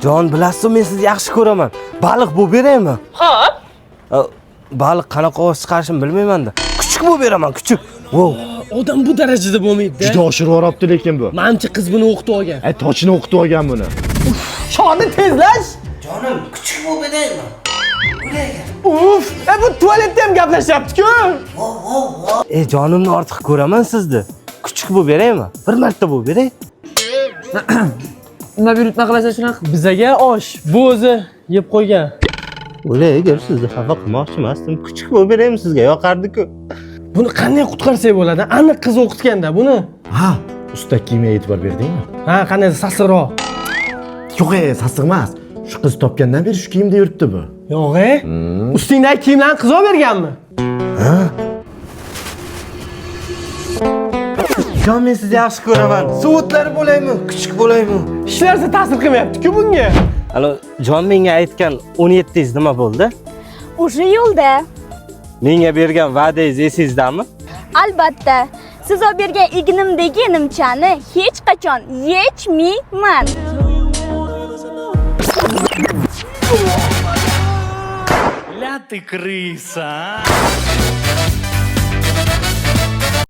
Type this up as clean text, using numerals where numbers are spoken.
Jon, bilasizmi, men sizni yaxshi ko'raman. Baliq bo'lib beraymi? Xo'p. Baliq qanaqa ovoz chiqarishini bilmayman-da. Kuchuk bo'lib beraman, kuchuk. Wow. Odam bu darajada bo'lmaydi-da. Juda oshirib yuboribdi lekin bu. Menimcha qiz buni o'qitib olgan. Tochini o'qitib olgan buni. Shoni tezlash. Jonim, kuchuk bo'lib beraymi? Uf, bu tualetda ham gaplashyapti-ku. Jonimni ortiq ko'raman sizni. Kuchuk bo'lib beraymi? Bir marta bo'lib beray. Nima buyurtma qilasan shunaqa? Bizaga osh, bu o'zi yeb qo'ygan. O'lay, agar sizni xafa qilmoqchi emasdim. Kuchuk bo'lib beraymi sizga? Yoqardi-ku. Buni qanday qutqarsak bo'ladi? Aniq qiz o'qitganda buni. Ha, usta kiyimga e'tibor berdingmi? Ha, qanday sassiqroq. Yo'q, sassiq emas. Shu qiz topgandan beri shu kiyimda yuribdi bu. Yo'q, ustingdagi kiyimlarni qiz olib berganmi? Ha? Jon, men sizni yaxshi ko'raman. Suvutlar bo'laymi? Kuchuk bo'laymi? Hech narsa ta'sir qilmayapti-ku bunga. Alo, Jon menga aytgan 17 nima bo'ldi? Уже yo'lda. Menga bergan va'dangiz esingizdami? Albatta. Siz olib bergan ignimdagi nimchani hech qachon yechmayman. Ля ты крыса!